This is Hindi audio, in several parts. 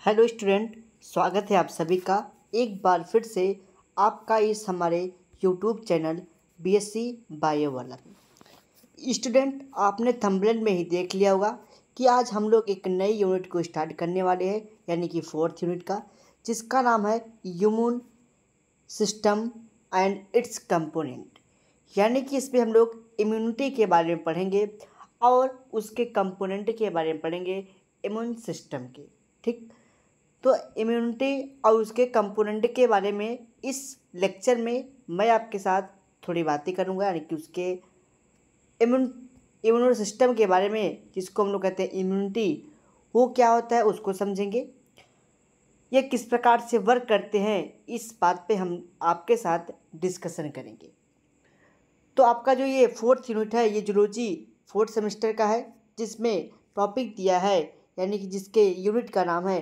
हेलो स्टूडेंट, स्वागत है आप सभी का एक बार फिर से आपका इस हमारे यूट्यूब चैनल बीएससी बायो वाला में। स्टूडेंट, आपने थंबनेल में ही देख लिया होगा कि आज हम लोग एक नई यूनिट को स्टार्ट करने वाले हैं, यानी कि 4th यूनिट का, जिसका नाम है immune system and it's component. यानी कि इसमें हम लोग इम्यूनिटी के बारे में पढ़ेंगे और उसके कंपोनेंट के बारे में पढ़ेंगे, इम्यून सिस्टम के। ठीक, तो इम्यूनिटी और उसके कंपोनेंट के बारे में इस लेक्चर में मैं आपके साथ थोड़ी बातें करूंगा, यानी कि उसके इम्यून सिस्टम के बारे में, जिसको हम लोग कहते हैं इम्यूनिटी, वो क्या होता है उसको समझेंगे। ये किस प्रकार से वर्क करते हैं, इस बात पे हम आपके साथ डिस्कशन करेंगे। तो आपका जो ये 4th यूनिट है, ये जूलॉजी 4th सेमेस्टर का है, जिसमें टॉपिक दिया है, यानी कि जिसके यूनिट का नाम है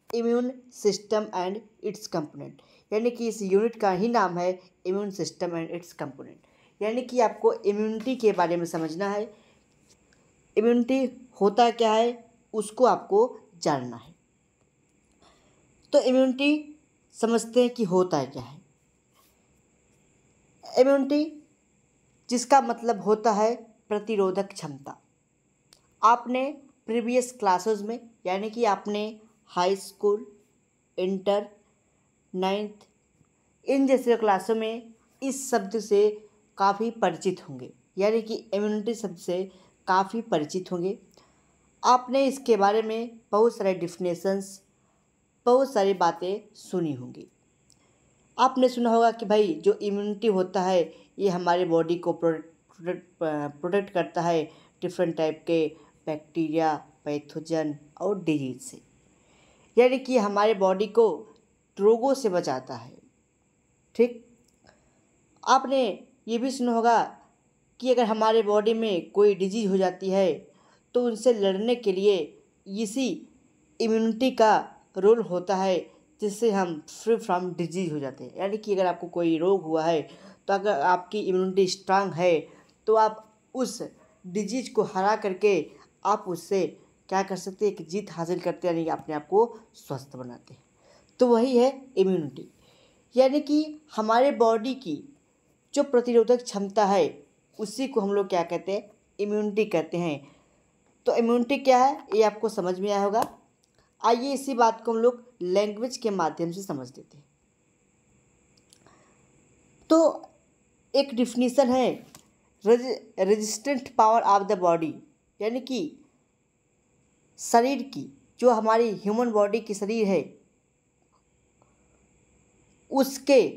immune system and it's component. यानी कि इस यूनिट का ही नाम है immune system and it's component. यानी कि आपको इम्यूनिटी के बारे में समझना है, इम्यूनिटी होता क्या है उसको आपको जानना है। तो इम्यूनिटी समझते हैं कि होता क्या है। इम्यूनिटी जिसका मतलब होता है प्रतिरोधक क्षमता। आपने प्रीवियस क्लासेस में, यानी कि आपने हाई स्कूल, इंटर, 9th, इन जैसे क्लासों में इस शब्द से काफ़ी परिचित होंगे, यानी कि इम्यूनिटी शब्द से काफ़ी परिचित होंगे। आपने इसके बारे में बहुत सारे डिफिनेशंस, बहुत सारी बातें सुनी होंगी। आपने सुना होगा कि भाई जो इम्यूनिटी होता है ये हमारे बॉडी को प्रोटेक्ट करता है डिफरेंट टाइप के बैक्टीरिया, पैथोजन और डिजीज से, यानी कि हमारे बॉडी को रोगों से बचाता है। ठीक, आपने ये भी सुना होगा कि अगर हमारे बॉडी में कोई डिजीज हो जाती है तो उनसे लड़ने के लिए इसी इम्यूनिटी का रोल होता है, जिससे हम फ्री फ्रॉम डिजीज हो जाते हैं। यानी कि अगर आपको कोई रोग हुआ है तो अगर आपकी इम्यूनिटी स्ट्रांग है तो आप उस डिजीज को हरा करके आप उससे क्या कर सकते हैं, एक जीत हासिल करते हैं, यानी कि अपने आप को स्वस्थ बनाते हैं। तो वही है इम्यूनिटी, यानी कि हमारे बॉडी की जो प्रतिरोधक क्षमता है उसी को हम लोग क्या कहते हैं, इम्यूनिटी कहते हैं। तो इम्यूनिटी क्या है ये आपको समझ में आया होगा। आइए इसी बात को हम लोग लैंग्वेज के माध्यम से समझ लेते हैं। तो एक डिफिनीशन है resistant power of the body, यानी कि शरीर की, जो हमारी ह्यूमन बॉडी की शरीर है उसके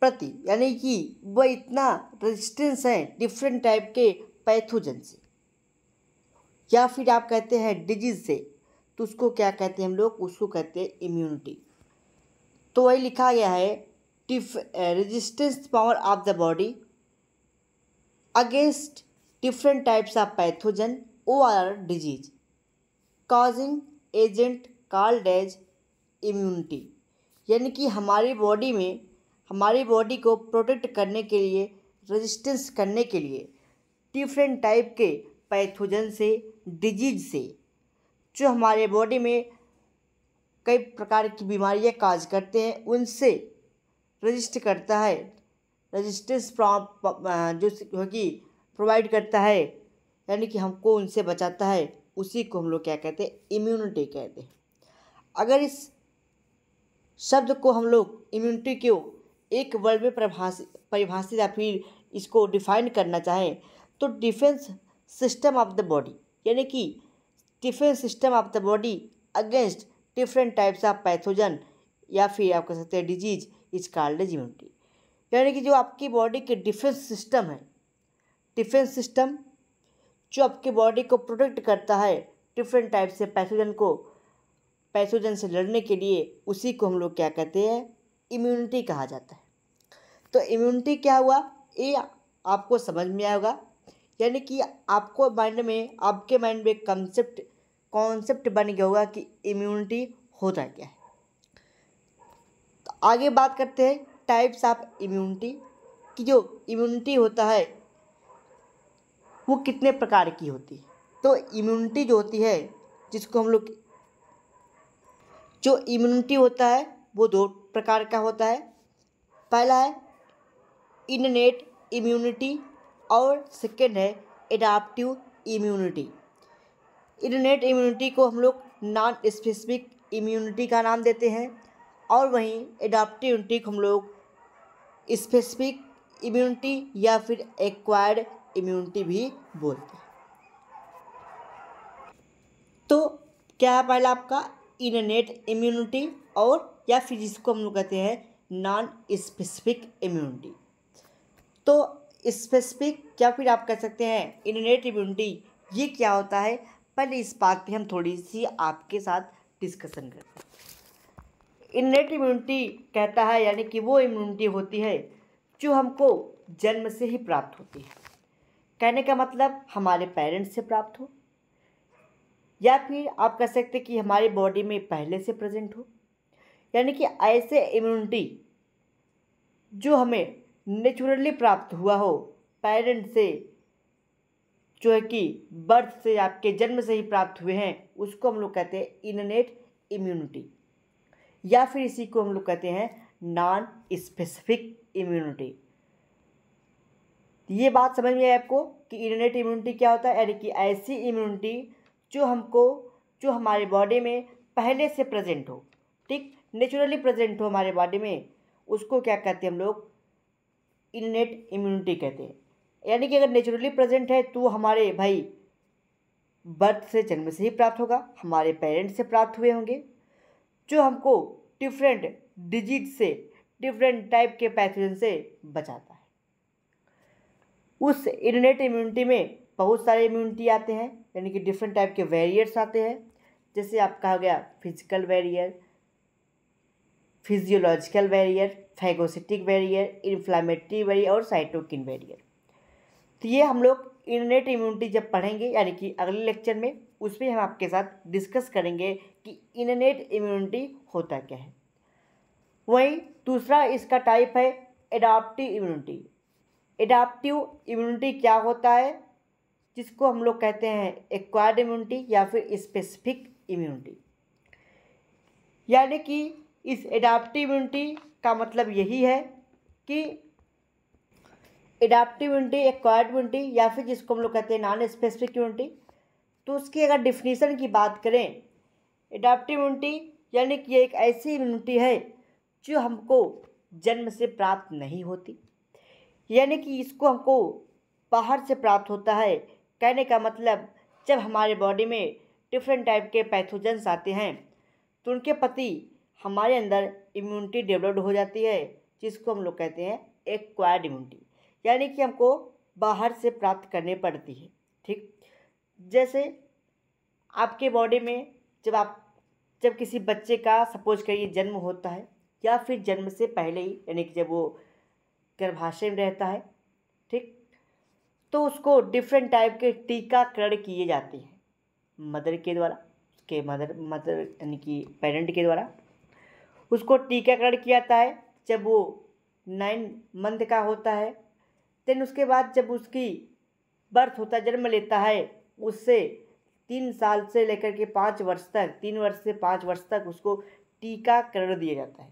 प्रति, यानी कि वह इतना रेजिस्टेंस है डिफरेंट टाइप के पैथोजन से, या फिर आप कहते हैं डिजीज से, तो उसको क्या कहते हैं हम लोग, उसको कहते हैं इम्यूनिटी। तो वही लिखा गया है resistance power of the body against different types of pathogen और disease causing agent called as immunity. यानी कि हमारी बॉडी में, हमारी बॉडी को प्रोटेक्ट करने के लिए, रेजिस्टेंस करने के लिए डिफरेंट टाइप के पैथोजन से, डिजीज से, जो हमारे बॉडी में कई प्रकार की बीमारियां काज करते हैं, उनसे रजिस्ट करता है, रेजिस्टेंस जो कि प्रोवाइड करता है, यानी कि हमको उनसे बचाता है, उसी को हम लोग क्या कहते हैं, इम्यूनिटी कहते हैं। अगर इस शब्द को हम लोग इम्यूनिटी को एक वर्ड में परिभाषित या फिर इसको डिफाइन करना चाहें तो defence system of the body, यानी कि defence system of the body against different types of pathogen, या फिर आप कह सकते हैं disease, is called as immunity. यानी कि जो आपकी बॉडी के डिफेंस सिस्टम है, डिफेंस सिस्टम जो आपकी बॉडी को प्रोटेक्ट करता है डिफरेंट टाइप से पैथोजन से लड़ने के लिए, उसी को हम लोग क्या कहते हैं, इम्यूनिटी कहा जाता है। तो इम्यूनिटी क्या हुआ ये आपको समझ में आया होगा, यानी कि आपको आपके माइंड में एक कॉन्सेप्ट बन गया होगा कि इम्यूनिटी होता क्या है। तो आगे बात करते हैं टाइप्स ऑफ इम्यूनिटी, कि जो इम्यूनिटी होता है वो कितने प्रकार की होती है। तो इम्यूनिटी जो होती है, जिसको हम लोग जो इम्यूनिटी होता है वो दो प्रकार का होता है। पहला है इननेट इम्यूनिटी और सेकेंड है एडाप्टिव इम्यूनिटी। इननेट इम्यूनिटी को हम लोग नॉन स्पेसिफिक इम्यूनिटी का नाम देते हैं और वहीं एडाप्टिव इम्यूनिटी को हम लोग स्पेसिफिक इम्यूनिटी या फिर एक्वायर्ड इम्यूनिटी भी बोलते हैं। तो क्या है पहला आपका इननेट इम्यूनिटी और या फिर जिसको हम लोग कहते हैं नॉन स्पेसिफिक इम्यूनिटी। तो स्पेसिफिक या फिर आप कह सकते हैं इननेट इम्यूनिटी, ये क्या होता है पहले इस बात पे हम थोड़ी सी आपके साथ डिस्कशन करते हैं। इननेट इम्यूनिटी कहता है यानी कि वो इम्यूनिटी होती है जो हमको जन्म से ही प्राप्त होती है। कहने का मतलब हमारे पेरेंट्स से प्राप्त हो या फिर आप कह सकते कि हमारे बॉडी में पहले से प्रेजेंट हो, यानी कि ऐसे इम्यूनिटी जो हमें नेचुरली प्राप्त हुआ हो, पेरेंट से जो है कि बर्थ से आपके जन्म से ही प्राप्त हुए हैं, उसको हम लोग कहते हैं इननेट इम्यूनिटी या फिर इसी को हम लोग कहते हैं नॉन स्पेसिफिक इम्यूनिटी। ये बात समझ में आई आपको कि इननेट इम्यूनिटी क्या होता है, यानी कि ऐसी इम्यूनिटी जो हमारे बॉडी में पहले से प्रेजेंट हो, ठीक, नेचुरली प्रेजेंट हो हमारे बॉडी में, उसको क्या कहते हैं हम लोग इननेट इम्यूनिटी कहते हैं। यानी कि अगर नेचुरली प्रेजेंट है तो हमारे भाई बर्थ से जन्म से ही प्राप्त होगा, हमारे पेरेंट्स से प्राप्त हुए होंगे, जो हमको डिफरेंट डिजीज से, डिफरेंट टाइप के पैथोजन से बचाता है। उस इननेट इम्यूनिटी में बहुत सारे इम्यूनिटी आते हैं, यानी कि डिफरेंट टाइप के वेरियर्स आते हैं, जैसे आपका हो गया physical barrier, physiological barrier, phagocytic barrier, inflammatory barrier और साइटोकिन वेरियर। तो ये हम लोग इननेट इम्यूनिटी जब पढ़ेंगे यानी कि अगले लेक्चर में, उसमें हम आपके साथ डिस्कस करेंगे कि इननेट इम्यूनिटी होता क्या है। वहीं दूसरा इसका टाइप है एडाप्टिव इम्यूनिटी। एडाप्टिव इम्यूनिटी क्या होता है, जिसको हम लोग कहते हैं एक्वायर्ड इम्यूनिटी या फिर स्पेसिफिक इम्यूनिटी। यानी कि इस एडाप्टिव इम्यूनिटी का मतलब यही है कि एडाप्टिव इम्यूनिटी, एक्वायर्ड इम्यूनिटी या फिर जिसको हम लोग कहते हैं नॉन स्पेसिफिक इम्यूनिटी, तो उसकी अगर डिफिनीशन की बात करें, एडाप्टिव इम्यूनिटी यानी कि एक ऐसी इम्यूनिटी है जो हमको जन्म से प्राप्त नहीं होती, यानी कि इसको हमको बाहर से प्राप्त होता है। कहने का मतलब जब हमारे बॉडी में डिफरेंट टाइप के पैथोजेंस आते हैं तो उनके प्रति हमारे अंदर इम्यूनिटी डेवलप्ड हो जाती है, जिसको हम लोग कहते हैं एक्वायर्ड इम्यूनिटी, यानी कि हमको बाहर से प्राप्त करनी पड़ती है। ठीक, जैसे आपके बॉडी में जब किसी बच्चे का सपोज करिए जन्म होता है या फिर जन्म से पहले ही, यानी कि जब वो गर्भाशय में रहता है, ठीक, तो उसको डिफरेंट टाइप के टीकाकरण किए जाते हैं मदर के द्वारा, उसके मदर यानी कि पेरेंट के द्वारा उसको टीकाकरण किया जाता है जब वो 9 मंथ का होता है। देन उसके बाद जब उसकी बर्थ होता है, जन्म लेता है, उससे 3 साल से लेकर के 5 वर्ष तक, 3 वर्ष से 5 वर्ष तक उसको टीकाकरण दिया जाता है।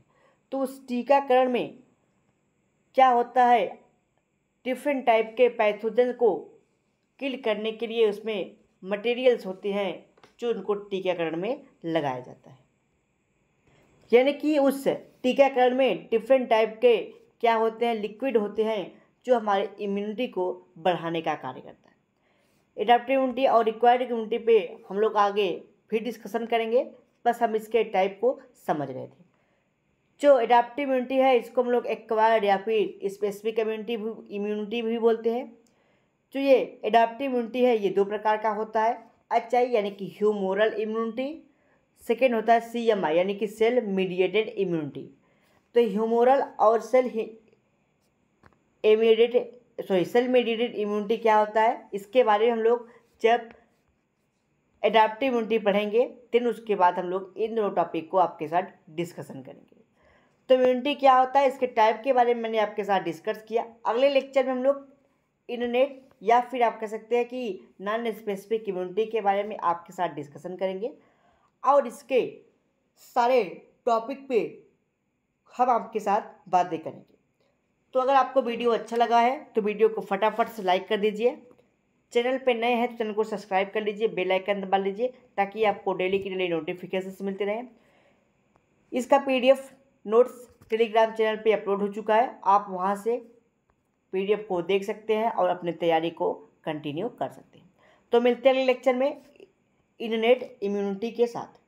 तो उस टीकाकरण में क्या होता है, डिफरेंट टाइप के पैथोजन को किल करने के लिए उसमें मटेरियल्स होते हैं जो उनको टीकाकरण में लगाया जाता है। यानी कि उस टीकाकरण में डिफरेंट टाइप के क्या होते हैं, लिक्विड होते हैं जो हमारे इम्यूनिटी को बढ़ाने का कार्य करता है। एडाप्टिव इम्यूनिटी और रिक्वायर्ड इम्यूनिटी पे हम लोग आगे फिर डिस्कशन करेंगे, बस हम इसके टाइप को समझ रहे थे। जो एडाप्टिव इम्यूनिटी है इसको हम लोग एक्वायर्ड या फिर स्पेसिफिक इम्यूनिटी भी बोलते हैं। जो ये एडाप्टिव इम्यूनिटी है ये 2 प्रकार का होता है, HI यानी कि ह्यूमोरल इम्यूनिटी, सेकेंड होता है CMI यानी कि सेल मीडिएटेड इम्यूनिटी। तो ह्यूमोरल और सेल मीडिएटेड इम्यूनिटी क्या होता है, इसके बारे में हम लोग जब एडाप्टिव इम्यूनिटी पढ़ेंगे देन उसके बाद हम लोग इन दोनों टॉपिक को आपके साथ डिस्कशन करेंगे। तो इम्यूनिटी क्या होता है, इसके टाइप के बारे में मैंने आपके साथ डिस्कस किया। अगले लेक्चर में हम लोग इननेट या फिर आप कह सकते हैं कि नॉन स्पेसिफिक इम्यूनिटी के बारे में आपके साथ डिस्कशन करेंगे और इसके सारे टॉपिक पे हम आपके साथ बातें करेंगे। तो अगर आपको वीडियो अच्छा लगा है तो वीडियो को फटाफट से लाइक कर दीजिए। चैनल पे नए हैं तो चैनल को सब्सक्राइब कर लीजिए, बेल आइकन दबा लीजिए ताकि आपको डेली की डेली नोटिफिकेशन मिलते रहें। इसका पीडीएफ नोट्स टेलीग्राम चैनल पे अपलोड हो चुका है, आप वहाँ से पीडीएफ को देख सकते हैं और अपनी तैयारी को कंटिन्यू कर सकते हैं। तो मिलते हैं अगले लेक्चर में इंटरनेट इम्यूनिटी के साथ।